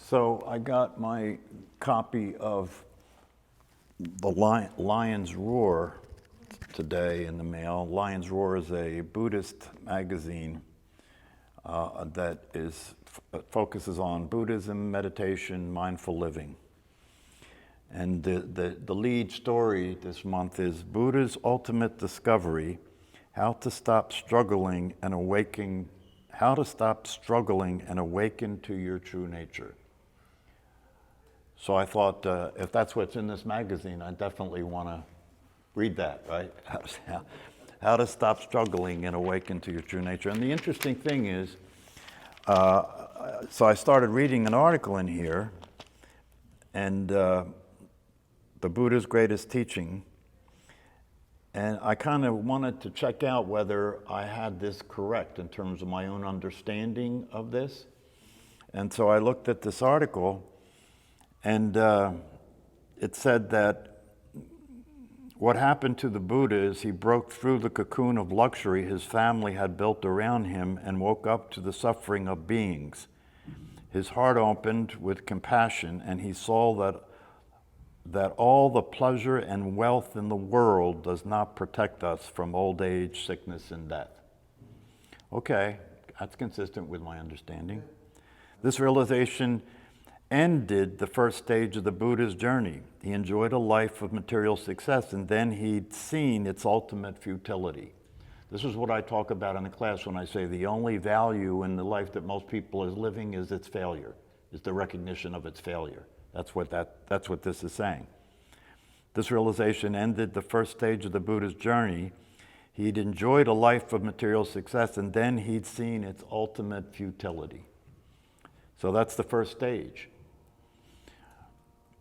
So I got my copy of The Lion's Roar today in the mail. Lion's Roar is a Buddhist magazine that focuses on Buddhism, meditation, mindful living. And the lead story this month is Buddha's Ultimate Discovery, How to Stop Struggling and Awaken to Your True Nature. So I thought, if that's what's in this magazine, I definitely want to read that, right? How to stop struggling and awaken to your true nature. And the interesting thing is, so I started reading an article in here, and the Buddha's greatest teaching, and I kind of wanted to check out whether I had this correct in terms of my own understanding of this. And so I looked at this article, and it said that what happened to the Buddha is he broke through the cocoon of luxury his family had built around him and woke up to the suffering of beings. His heart opened with compassion, and he saw that all the pleasure and wealth in the world does not protect us from old age, sickness, and death. Okay, that's consistent with my understanding. This realization ended the first stage of the Buddha's journey. He enjoyed a life of material success, and then he'd seen its ultimate futility. This is what I talk about in the class when I say the only value in the life that most people is living is its failure, is the recognition of its failure. That's what this is saying. This realization ended the first stage of the Buddha's journey. He'd enjoyed a life of material success, and then he'd seen its ultimate futility. So that's the first stage.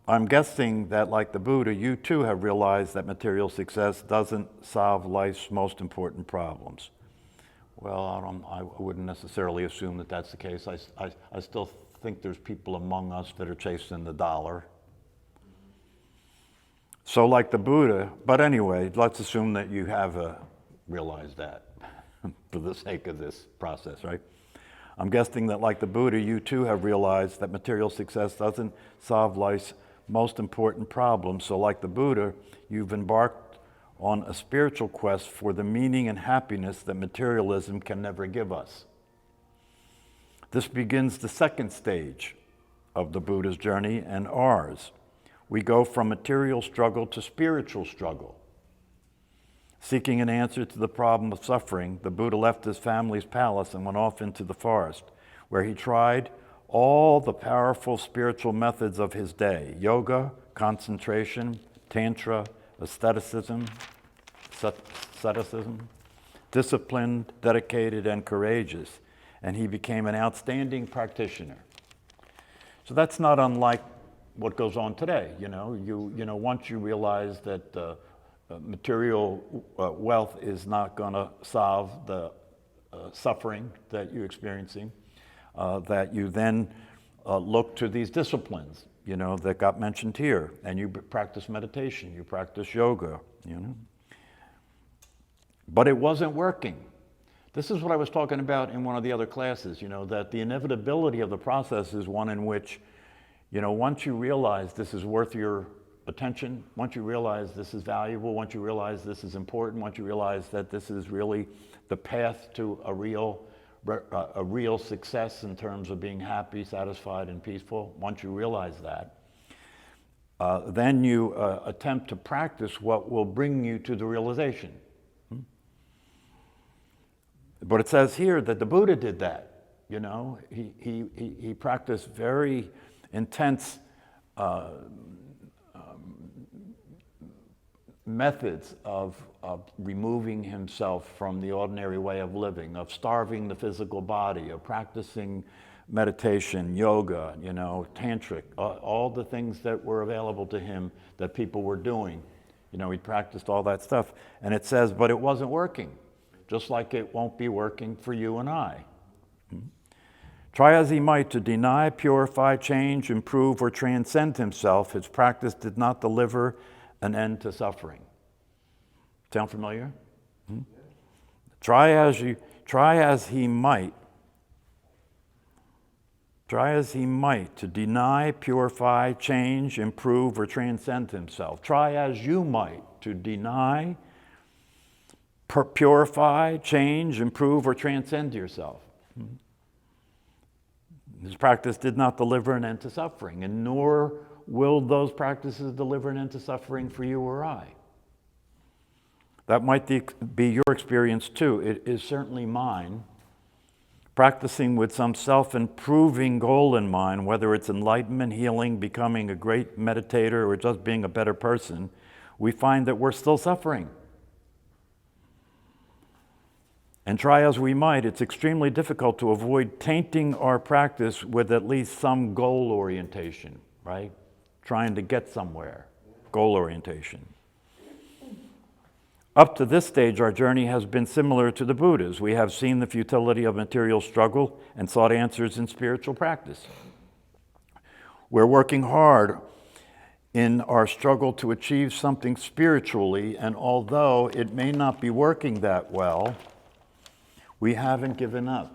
I'm guessing that, like the Buddha, you too have realized that material success doesn't solve life's most important problems. Well, I wouldn't necessarily assume that that's the case. I still think there's people among us that are chasing the dollar. So like the Buddha, but anyway, let's assume that you have realized that for the sake of this process, right? I'm guessing that like the Buddha, you too have realized that material success doesn't solve life's most important problems. So like the Buddha, you've embarked on a spiritual quest for the meaning and happiness that materialism can never give us. This begins the second stage of the Buddha's journey and ours. We go from material struggle to spiritual struggle. Seeking an answer to the problem of suffering, the Buddha left his family's palace and went off into the forest, where he tried all the powerful spiritual methods of his day: yoga, concentration, tantra, asceticism, disciplined, dedicated, and courageous, and he became an outstanding practitioner. So that's not unlike what goes on today. Once you realize that material wealth is not going to solve the suffering that you're experiencing, that you then look to these disciplines, that got mentioned here, and you practice meditation, you practice yoga, But it wasn't working. This is what I was talking about in one of the other classes, that the inevitability of the process is one in which, once you realize this is worth your attention, once you realize this is valuable, once you realize this is important, once you realize that this is really the path to a real success in terms of being happy, satisfied, and peaceful, once you realize that, then you attempt to practice what will bring you to the realization. But it says here that the Buddha did that. He practiced very intense methods of removing himself from the ordinary way of living, of starving the physical body, of practicing meditation, yoga, tantric, all the things that were available to him that people were doing. He practiced all that stuff. And it says, but it wasn't working, just like it won't be working for you and I. Try as he might to deny, purify, change, improve, or transcend himself, his practice did not deliver an end to suffering. Sound familiar? Try as he might try as he might to deny, purify, change, improve, or transcend himself. Try as you might to deny, purify, change, improve, or transcend yourself. His practice did not deliver an end to suffering, and nor will those practices deliver an end to suffering for you or I. That might be your experience too. It is certainly mine. Practicing with some self-improving goal in mind, whether it's enlightenment, healing, becoming a great meditator, or just being a better person, we find that we're still suffering. And try as we might, it's extremely difficult to avoid tainting our practice with at least some goal orientation, right? Trying to get somewhere, goal orientation. Up to this stage, our journey has been similar to the Buddha's. We have seen the futility of material struggle and sought answers in spiritual practice. We're working hard in our struggle to achieve something spiritually, and although it may not be working that well, we haven't given up.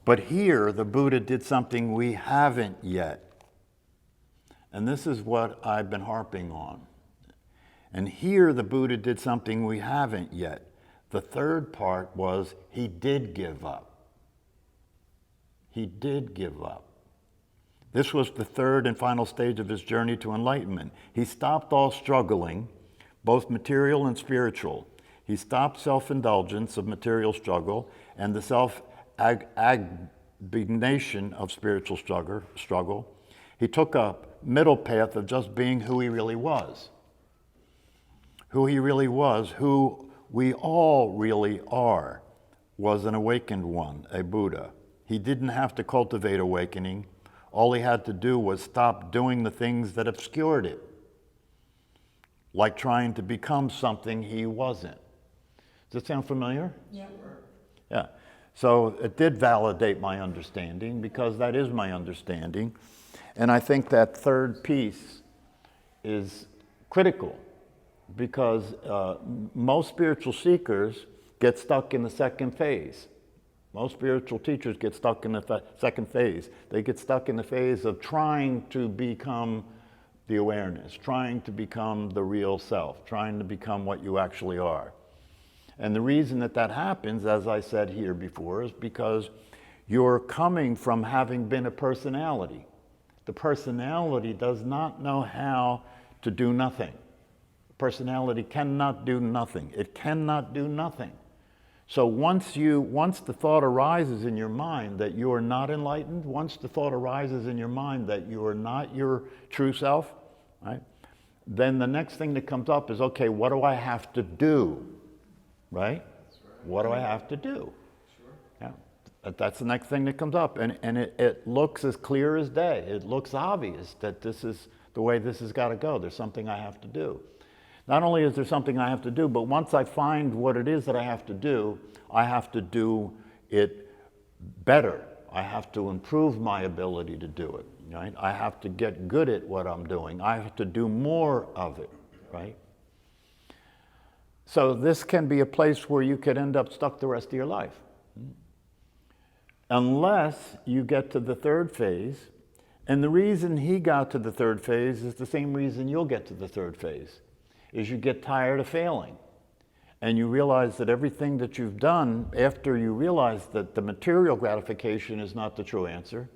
But here, the Buddha did something we haven't yet. And this is what I've been harping on. And here the Buddha did something we haven't yet. The third part was he did give up. He did give up. This was the third and final stage of his journey to enlightenment. He stopped all struggling, both material and spiritual. He stopped self-indulgence of material struggle and the self-abnegation of spiritual struggle. He took a middle path of just being who he really was. Who he really was, who we all really are, was an awakened one, a Buddha. He didn't have to cultivate awakening. All he had to do was stop doing the things that obscured it, like trying to become something he wasn't. Does that sound familiar? Yeah. Yeah. So it did validate my understanding, because that is my understanding. And I think that third piece is critical, because most spiritual seekers get stuck in the second phase. Most spiritual teachers get stuck in the second phase. They get stuck in the phase of trying to become the awareness, trying to become the real self, trying to become what you actually are. And the reason that that happens, as I said here before, is because you're coming from having been a personality. The personality does not know how to do nothing. Personality cannot do nothing. It cannot do nothing. So once the thought arises in your mind that you are not enlightened, once the thought arises in your mind that you are not your true self, right? Then the next thing that comes up is, okay, what do I have to do? Right? What do I have to do? Sure. Yeah. That's the next thing that comes up. And it looks as clear as day. It looks obvious that this is the way this has got to go. There's something I have to do. Not only is there something I have to do, but once I find what it is that I have to do it better. I have to improve my ability to do it, right? I have to get good at what I'm doing. I have to do more of it, right? So this can be a place where you could end up stuck the rest of your life. Unless you get to the third phase. And the reason he got to the third phase is the same reason you'll get to the third phase, is you get tired of failing. And you realize that everything that you've done, after you realize that the material gratification is not the true answer,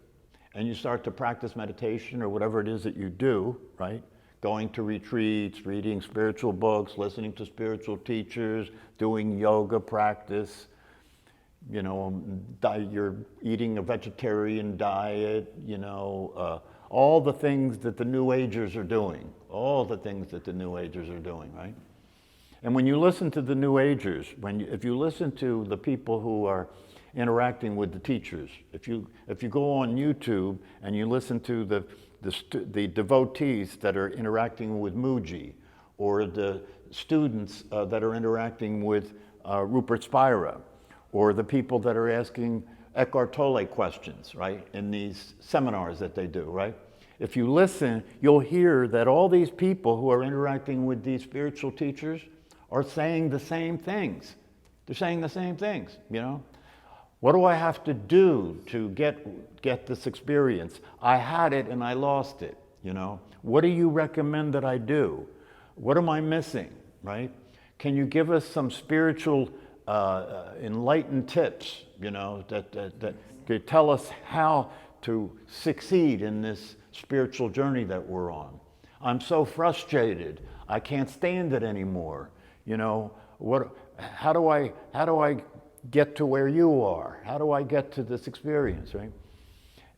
and you start to practice meditation or whatever it is that you do, right? Going to retreats, reading spiritual books, listening to spiritual teachers, doing yoga practice, you're eating a vegetarian diet, all the things that the New Agers are doing, right? And when you listen to the New Agers, if you listen to the people who are interacting with the teachers, if you go on YouTube and you listen to the devotees that are interacting with Muji, or the students that are interacting with Rupert Spira, or the people that are asking Eckhart Tolle questions, right, in these seminars that they do, right? If you listen, you'll hear that all these people who are interacting with these spiritual teachers are saying the same things. They're saying the same things, What do I have to do to get this experience? I had it and I lost it, you know. What do you recommend that I do? What am I missing, right? Can you give us some spiritual enlightened tips, you know, that could tell us how to succeed in this spiritual journey that we're on? I'm so frustrated. I can't stand it anymore. You know, how do I get to where you are? How do I get to this experience, right?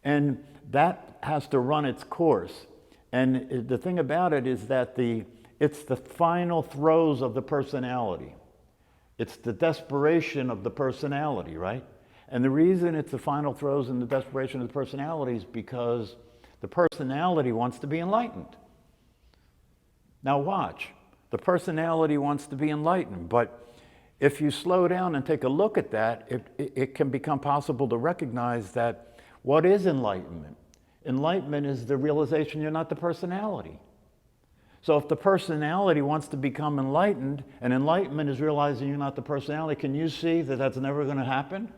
And that has to run its course. And the thing about it is that it's the final throes of the personality. It's the desperation of the personality, right? And the reason it's the final throes and the desperation of the personality is because the personality wants to be enlightened. Now watch, the personality wants to be enlightened, but if you slow down and take a look at that, it can become possible to recognize that what is enlightenment? Enlightenment is the realization you're not the personality. So if the personality wants to become enlightened, and enlightenment is realizing you're not the personality, can you see that that's never going to happen?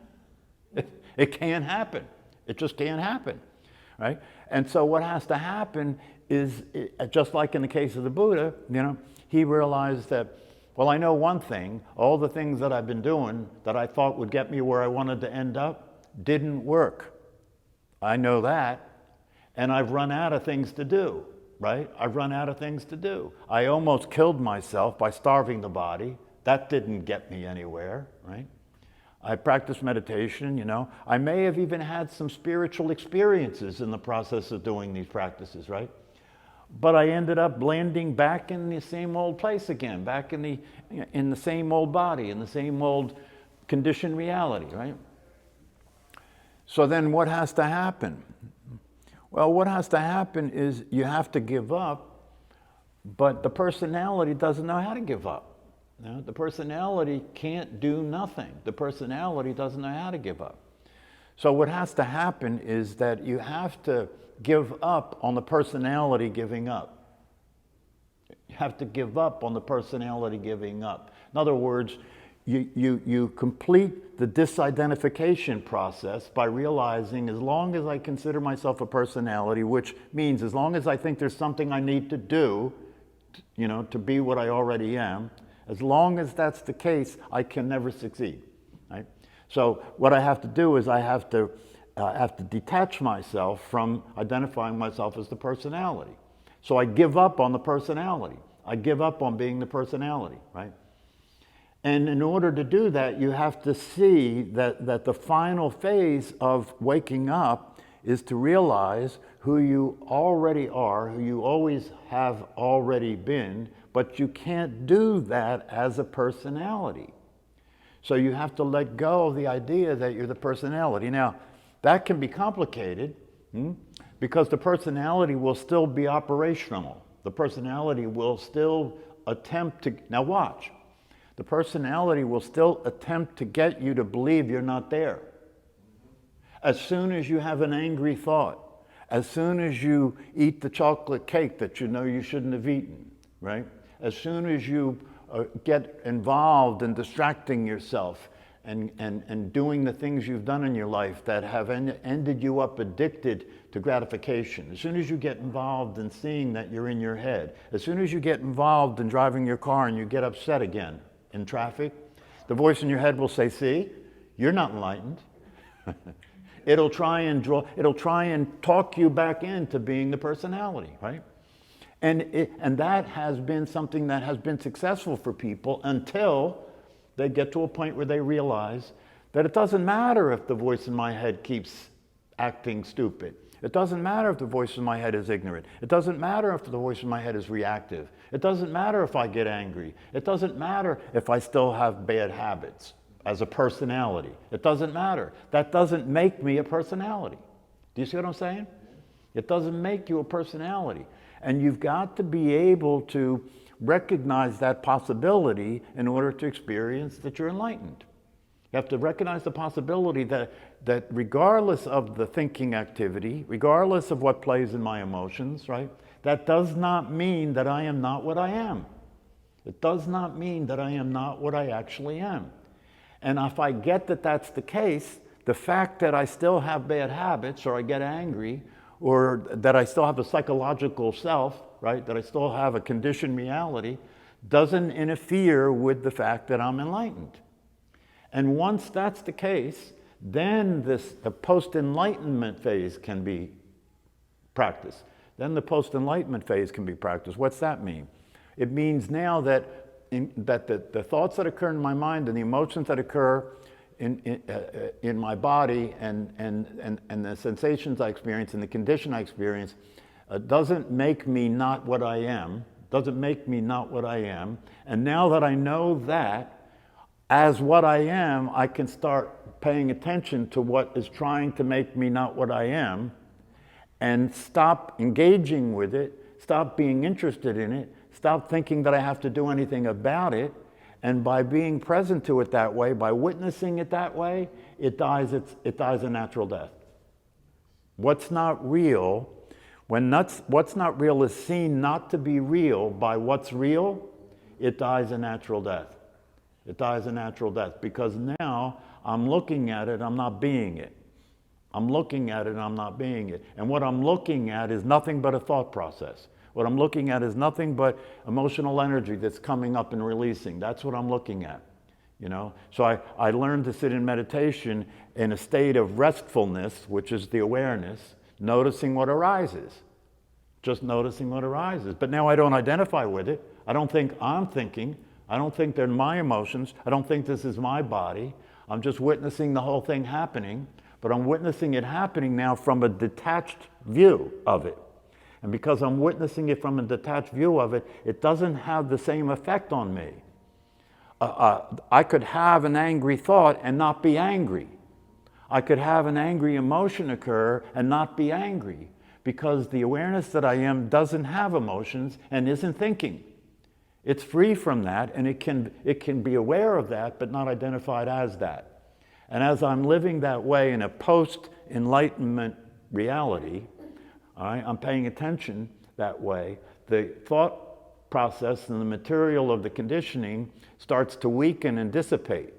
It can't happen. It just can't happen, right? And so what has to happen is, just like in the case of the Buddha, you know, he realized that, well, I know one thing, all the things that I've been doing that I thought would get me where I wanted to end up didn't work. I know that, and I've run out of things to do, right? I've run out of things to do. I almost killed myself by starving the body. That didn't get me anywhere, right? I practiced meditation, you know. I may have even had some spiritual experiences in the process of doing these practices, right? But I ended up landing back in the same old place again, back in the same old body, in the same old conditioned reality, right? So then what has to happen? Well, what has to happen is you have to give up, but the personality doesn't know how to give up. You know, the personality can't do nothing. The personality doesn't know how to give up. So what has to happen is that you have to give up on the personality giving up. You have to give up on the personality giving up. In other words, you complete the disidentification process by realizing as long as I consider myself a personality, which means as long as I think there's something I need to do, you know, to be what I already am, as long as that's the case, I can never succeed, right? So what I have to do is I have to detach myself from identifying myself as the personality. So I give up on the personality. I give up on being the personality, right? And in order to do that, you have to see that the final phase of waking up is to realize who you already are, who you always have already been, but you can't do that as a personality. So you have to let go of the idea that you're the personality. Now, that can be complicated because the personality will still be operational. The personality will still attempt to, now watch, the personality will still attempt to get you to believe you're not there. As soon as you have an angry thought, as soon as you eat the chocolate cake that you know you shouldn't have eaten, right? As soon as you get involved in distracting yourself and doing the things you've done in your life that have ended you up addicted to gratification, as soon as you get involved in seeing that you're in your head, as soon as you get involved in driving your car and you get upset again in traffic, the voice in your head will say, see, you're not enlightened. It'll try and talk you back into being the personality, right? And that has been something that has been successful for people until they get to a point where they realize that it doesn't matter if the voice in my head keeps acting stupid. It doesn't matter if the voice in my head is ignorant. It doesn't matter if the voice in my head is reactive. It doesn't matter if I get angry. It doesn't matter if I still have bad habits as a personality. It doesn't matter. That doesn't make me a personality. Do you see what I'm saying? It doesn't make you a personality. And you've got to be able to recognize that possibility in order to experience that you're enlightened. You have to recognize the possibility that regardless of the thinking activity, regardless of what plays in my emotions, right, that does not mean that I am not what I am. It does not mean that I am not what I actually am. And if I get that that's the case, the fact that I still have bad habits, or I get angry, or that I still have a psychological self, right, that I still have a conditioned reality, doesn't interfere with the fact that I'm enlightened. And once that's the case, then the post-enlightenment phase can be practiced. Then the post-enlightenment phase can be practiced. What's that mean? It means now that the thoughts that occur in my mind and the emotions that occur in my body and the sensations I experience and the condition I experience doesn't make me not what I am, doesn't make me not what I am. And now that I know that, as what I am, I can start paying attention to what is trying to make me not what I am, and stop engaging with it, stop being interested in it, stop thinking that I have to do anything about it. And by being present to it that way, by witnessing it that way, it dies a natural death. What's not real, what's not real is seen not to be real by what's real, it dies a natural death. It dies a natural death, because now I'm looking at it, I'm not being it. I'm looking at it, I'm not being it. And what I'm looking at is nothing but a thought process. What I'm looking at is nothing but emotional energy that's coming up and releasing. That's what I'm looking at, you know? So I learned to sit in meditation in a state of restfulness, which is the awareness, noticing what arises. Just noticing what arises. But now I don't identify with it. I don't think I'm thinking. I don't think they're my emotions. I don't think this is my body. I'm just witnessing the whole thing happening. But I'm witnessing it happening now from a detached view of it. And because I'm witnessing it from a detached view of it, it doesn't have the same effect on me. I could have an angry thought and not be angry. I could have an angry emotion occur and not be angry, because the awareness that I am doesn't have emotions and isn't thinking. It's free from that, and it can be aware of that, but not identified as that. And as I'm living that way in a post-enlightenment reality, all right, I'm paying attention that way, the thought process and the material of the conditioning starts to weaken and dissipate.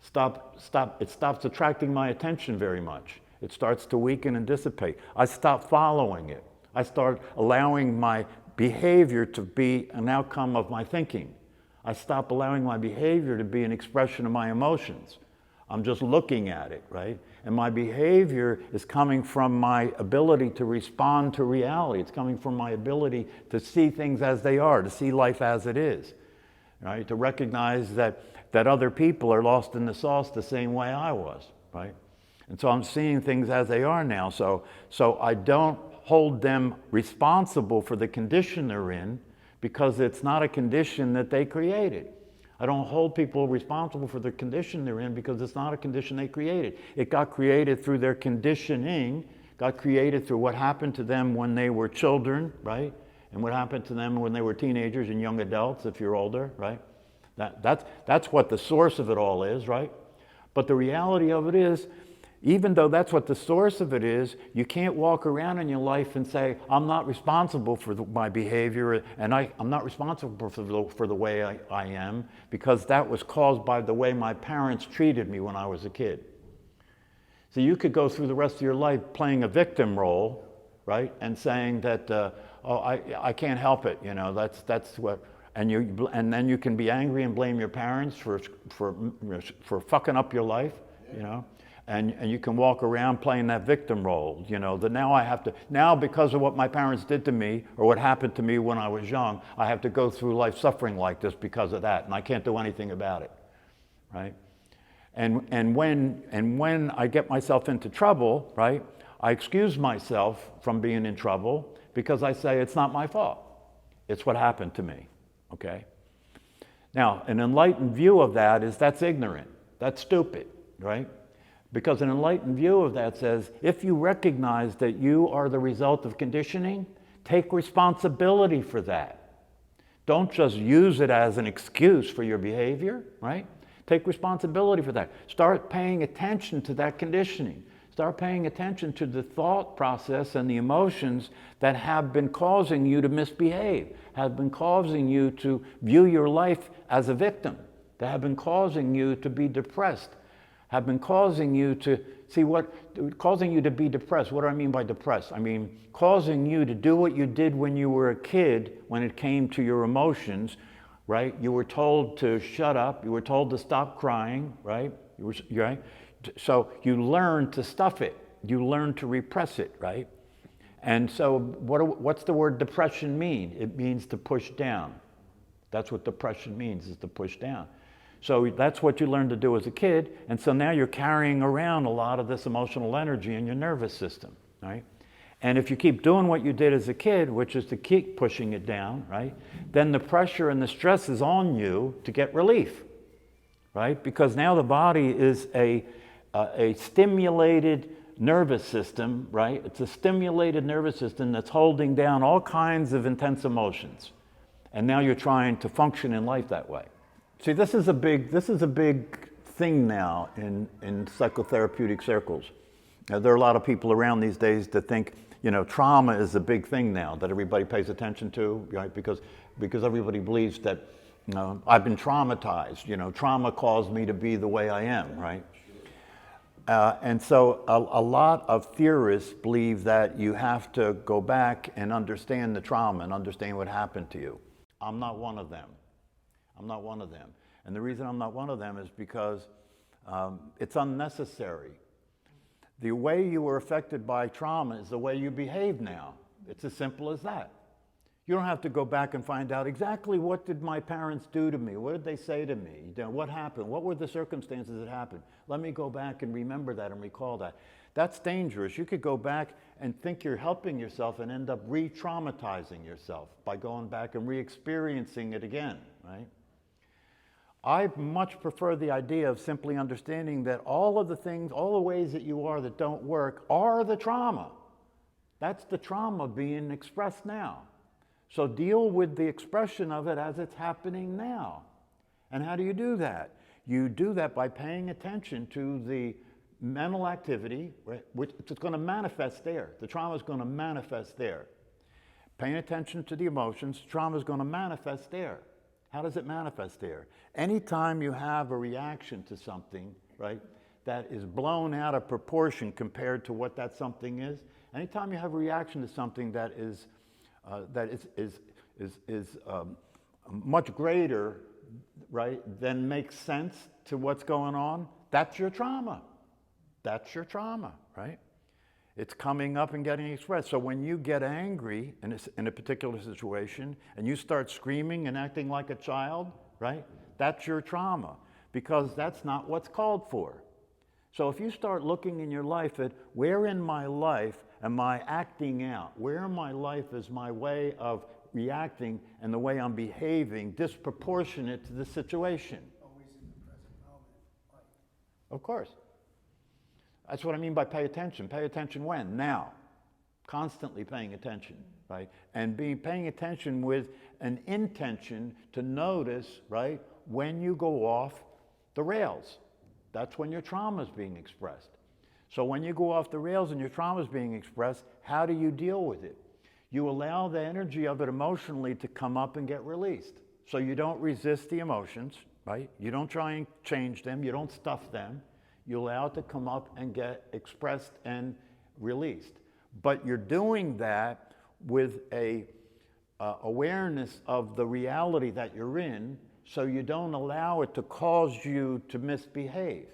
It stops attracting my attention very much. It starts to weaken and dissipate. I stop following it. I start allowing my behavior to be an outcome of my thinking. I stop allowing my behavior to be an expression of my emotions. I'm just looking at it, right? And my behavior is coming from my ability to respond to reality. It's coming from my ability to see things as they are, to see life as it is, right? To recognize that other people are lost in the sauce the same way I was, right? And so I'm seeing things as they are now. So I don't hold them responsible for the condition they're in, because it's not a condition that they created. I don't hold people responsible for the condition they're in, because it's not a condition they created. It got created through their conditioning, got created through what happened to them when they were children, right? And what happened to them when they were teenagers and young adults, if you're older, right? That's what the source of it all is, right? But the reality of it is, even though that's what the source of it is, you can't walk around in your life and say, I'm not responsible for my behavior, and I'm not responsible for the way I am, because that was caused by the way my parents treated me when I was a kid. So you could go through the rest of your life playing a victim role, right? And saying that, I can't help it, you know, that's what, and then you can be angry and blame your parents for fucking up your life, you know? And you can walk around playing that victim role, you know, that now because of what my parents did to me, or what happened to me when I was young, I have to go through life suffering like this because of that, and I can't do anything about it, right? And when I get myself into trouble, right, I excuse myself from being in trouble, because I say it's not my fault. It's what happened to me, okay? Now, an enlightened view of that is that's ignorant, that's stupid, right? Because an enlightened view of that says, if you recognize that you are the result of conditioning, take responsibility for that. Don't just use it as an excuse for your behavior, right? Take responsibility for that. Start paying attention to that conditioning. Start paying attention to the thought process and the emotions that have been causing you to misbehave, have been causing you to view your life as a victim, that have been causing you to be depressed, have been causing you to causing you to be depressed. What do I mean by depressed? I mean causing you to do what you did when you were a kid when it came to your emotions, right? You were told to shut up. You were told to stop crying, right? Right? So you learned to stuff it. You learned to repress it, right? And so what's the word depression mean? It means to push down. That's what depression means, is to push down. So that's what you learned to do as a kid, and so now you're carrying around a lot of this emotional energy in your nervous system, right? And if you keep doing what you did as a kid, which is to keep pushing it down, right, then the pressure and the stress is on you to get relief, right? Because now the body is a stimulated nervous system, right? It's a stimulated nervous system that's holding down all kinds of intense emotions. And now you're trying to function in life that way. See, this is a big thing now in psychotherapeutic circles. There are a lot of people around these days that think, trauma is a big thing now that everybody pays attention to, right? Because everybody believes that, I've been traumatized. Trauma caused me to be the way I am, right? And so a lot of theorists believe that you have to go back and understand the trauma and understand what happened to you. I'm not one of them. I'm not one of them. And the reason I'm not one of them is because it's unnecessary. The way you were affected by trauma is the way you behave now. It's as simple as that. You don't have to go back and find out exactly what did my parents do to me? What did they say to me? What happened? What were the circumstances that happened? Let me go back and remember that and recall that. That's dangerous. You could go back and think you're helping yourself and end up re-traumatizing yourself by going back and re-experiencing it again, right? I much prefer the idea of simply understanding that all of the things, all the ways that you are that don't work are the trauma. That's the trauma being expressed now. So deal with the expression of it as it's happening now. And how do you do that? You do that by paying attention to the mental activity, right, which it's going to manifest there. The trauma is going to manifest there. Paying attention to the emotions, trauma is going to manifest there. How does it manifest there? Anytime you have a reaction to something, right, that is blown out of proportion compared to what that something is, anytime you have a reaction to something that is much greater, right, than makes sense to what's going on, that's your trauma. That's your trauma, right? It's coming up and getting expressed. So when you get angry in a particular situation and you start screaming and acting like a child, right, that's your trauma, because that's not what's called for. So if you start looking in your life at where in my life am I acting out, where in my life is my way of reacting and the way I'm behaving disproportionate to the situation. Always in the present moment. Right. Of course. That's what I mean by pay attention. Pay attention when? Now. Constantly paying attention, right? And paying attention with an intention to notice, right, when you go off the rails. That's when your trauma is being expressed. So when you go off the rails and your trauma is being expressed, how do you deal with it? You allow the energy of it emotionally to come up and get released. So you don't resist the emotions, right? You don't try and change them. You don't stuff them. You allow it to come up and get expressed and released. But you're doing that with a awareness of the reality that you're in, so you don't allow it to cause you to misbehave.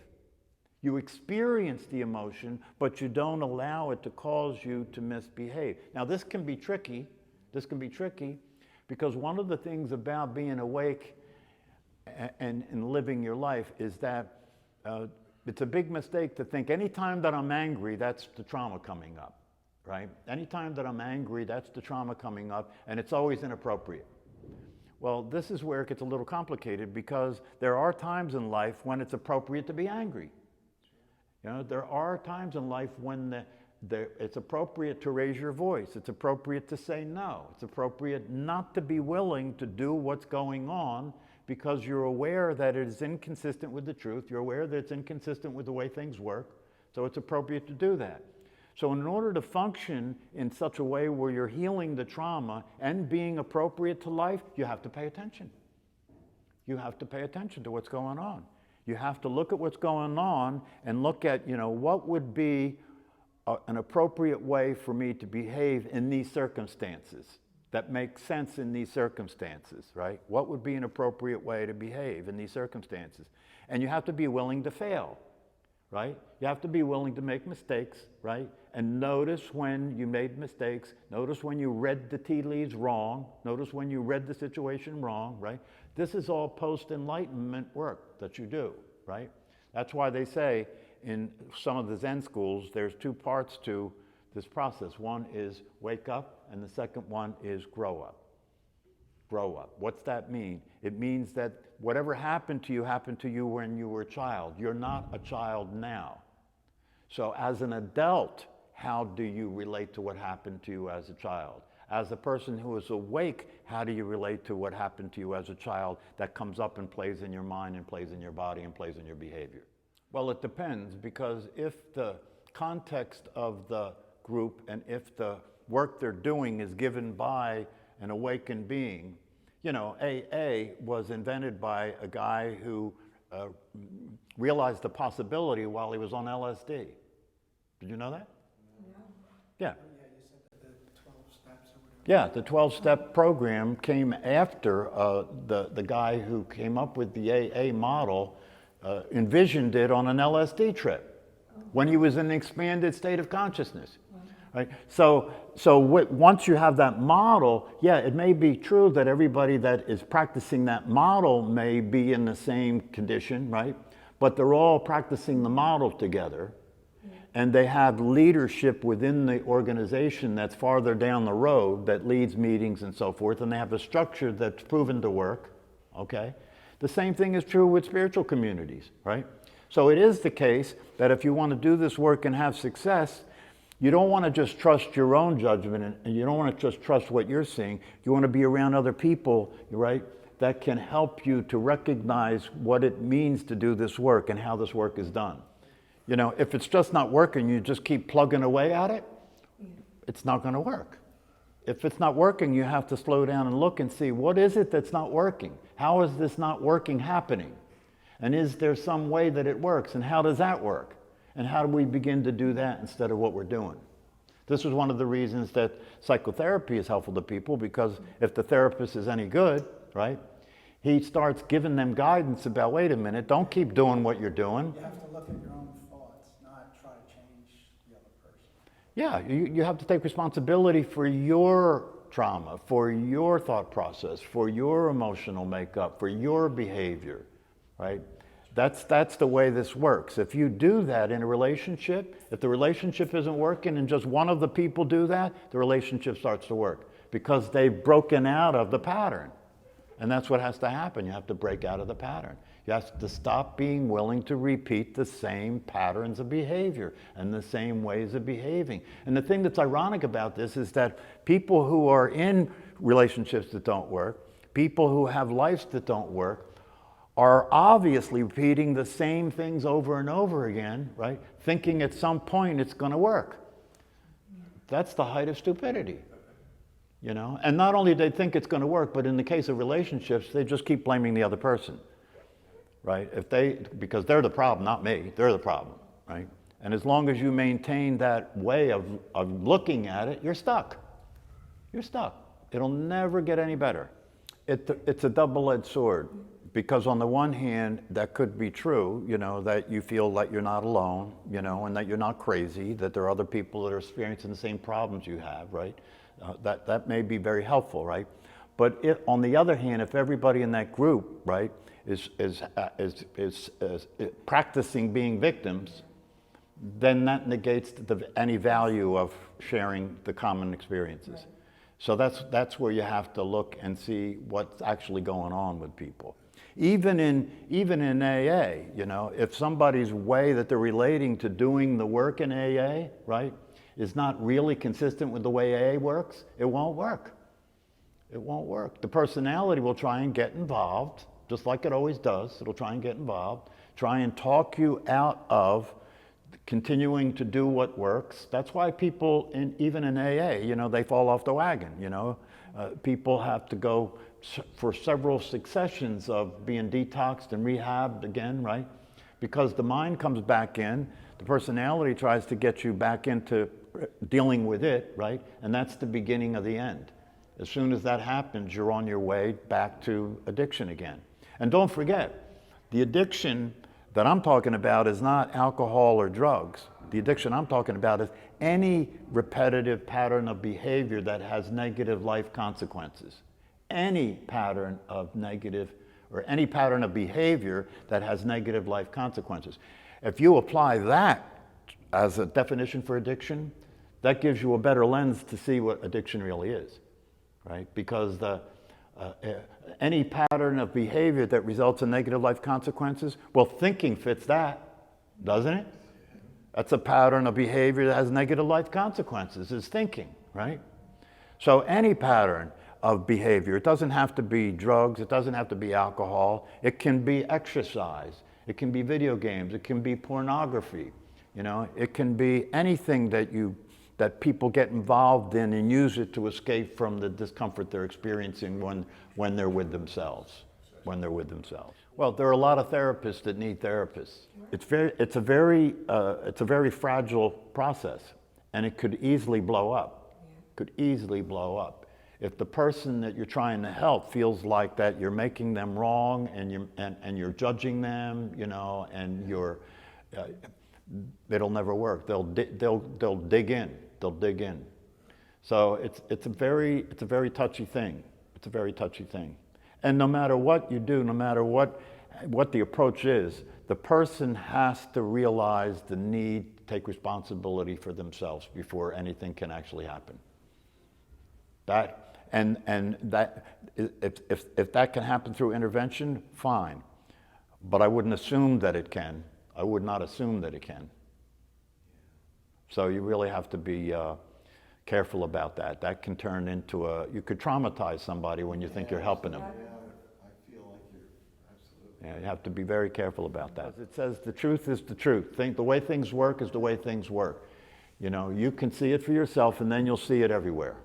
You experience the emotion, but you don't allow it to cause you to misbehave. Now this can be tricky. This can be tricky because one of the things about being awake and living your life is that it's a big mistake to think anytime that I'm angry, that's the trauma coming up, right? Anytime that I'm angry, that's the trauma coming up, and it's always inappropriate. Well, this is where it gets a little complicated because there are times in life when it's appropriate to be angry. There are times in life when it's appropriate to raise your voice. It's appropriate to say no. It's appropriate not to be willing to do what's going on because you're aware that it is inconsistent with the truth. You're aware that it's inconsistent with the way things work. So it's appropriate to do that. So in order to function in such a way where you're healing the trauma and being appropriate to life, you have to pay attention. You have to pay attention to what's going on. You have to look at what's going on and look at, what would be an appropriate way for me to behave in these circumstances that makes sense in these circumstances, right? What would be an appropriate way to behave in these circumstances? And you have to be willing to fail, right? You have to be willing to make mistakes, right? And notice when you made mistakes, notice when you read the tea leaves wrong, notice when you read the situation wrong, right? This is all post-enlightenment work that you do, right? That's why they say in some of the Zen schools, there's two parts to this process. One is wake up, and the second one is grow up. Grow up. What's that mean? It means that whatever happened to you when you were a child. You're not a child now. So as an adult, how do you relate to what happened to you as a child? As a person who is awake, how do you relate to what happened to you as a child that comes up and plays in your mind and plays in your body and plays in your behavior? Well, it depends, because if the context of the group and if the work they're doing is given by an awakened being, AA was invented by a guy who realized the possibility while he was on LSD. Did you know that? Yeah. Yeah, you said that the 12 steps or whatever. Yeah, the 12-step program came after the guy who came up with the AA model envisioned it on an LSD trip when he was in an expanded state of consciousness. Right? So once you have that model, yeah, it may be true that everybody that is practicing that model may be in the same condition, right? But they're all practicing the model together, and they have leadership within the organization that's farther down the road that leads meetings and so forth, and they have a structure that's proven to work, okay? The same thing is true with spiritual communities, right? So it is the case that if you want to do this work and have success, you don't want to just trust your own judgment, and you don't want to just trust what you're seeing. You want to be around other people, right, that can help you to recognize what it means to do this work and how this work is done. If it's just not working, you just keep plugging away at it, it's not going to work. If it's not working, you have to slow down and look and see, what is it that's not working? How is this not working happening? And is there some way that it works? And how does that work? And how do we begin to do that instead of what we're doing? This is one of the reasons that psychotherapy is helpful to people, because if the therapist is any good, right, he starts giving them guidance about, wait a minute, don't keep doing what you're doing. You have to look at your own thoughts, not try to change the other person. Yeah, you have to take responsibility for your trauma, for your thought process, for your emotional makeup, for your behavior, right? That's the way this works. If you do that in a relationship, if the relationship isn't working and just one of the people do that, the relationship starts to work because they've broken out of the pattern. And that's what has to happen. You have to break out of the pattern. You have to stop being willing to repeat the same patterns of behavior and the same ways of behaving. And the thing that's ironic about this is that people who are in relationships that don't work, people who have lives that don't work, are obviously repeating the same things over and over again, right? Thinking at some point it's going to work. That's the height of stupidity, And not only do they think it's going to work, but in the case of relationships, they just keep blaming the other person, right? Because they're the problem, not me. They're the problem, right? And as long as you maintain that way of looking at it, you're stuck. You're stuck. It'll never get any better. It's a double-edged sword. Because on the one hand, that could be true, that you feel like you're not alone, and that you're not crazy, that there are other people that are experiencing the same problems you have, right? That may be very helpful, right? But on the other hand, if everybody in that group, right, is practicing being victims, then that negates any value of sharing the common experiences. Right. So that's where you have to look and see what's actually going on with people. Even in AA, if somebody's way that they're relating to doing the work in AA, right, is not really consistent with the way AA works, it won't work. It won't work. The personality will try and get involved, just like it always does. It'll try and get involved, try and talk you out of continuing to do what works. That's why people, even in AA, they fall off the wagon, People have to go for several successions of being detoxed and rehabbed again, right? because the mind comes back in, the personality tries to get you back into dealing with it, right? And that's the beginning of the end. As soon as that happens, you're on your way back to addiction again. And don't forget, the addiction that I'm talking about is not alcohol or drugs. The addiction I'm talking about is any repetitive pattern of behavior that has negative life consequences. Any pattern of negative, or any pattern of behavior that has negative life consequences. If you apply that as a definition for addiction, that gives you a better lens to see what addiction really is, right? Because any pattern of behavior that results in negative life consequences, well, thinking fits that, doesn't it? That's a pattern of behavior that has negative life consequences, is thinking, right? So any pattern of behavior, it doesn't have to be drugs, it doesn't have to be alcohol, it can be exercise, it can be video games, it can be pornography, you know, it can be anything that people get involved in and use it to escape from the discomfort they're experiencing when they're with themselves, Well, there are a lot of therapists that need therapists. It's a very fragile process, and it could easily blow up. Could easily blow up. If the person that you're trying to help feels like that you're making them wrong and you're judging them, you know, and it'll never work. They'll dig in. They'll dig in. So it's a very touchy thing. It's a very touchy thing. And no matter what you do, no matter what the approach is, the person has to realize the need to take responsibility for themselves before anything can actually happen. If that can happen through intervention, fine. But I wouldn't assume that it can. I would not assume that it can. So you really have to be careful about that. That can turn into you could traumatize somebody when you think you're helping them. Yeah, I feel like you're absolutely. Yeah, you have to be very careful about that. It says the truth is the truth. The way things work is the way things work. You know, you can see it for yourself and then you'll see it everywhere.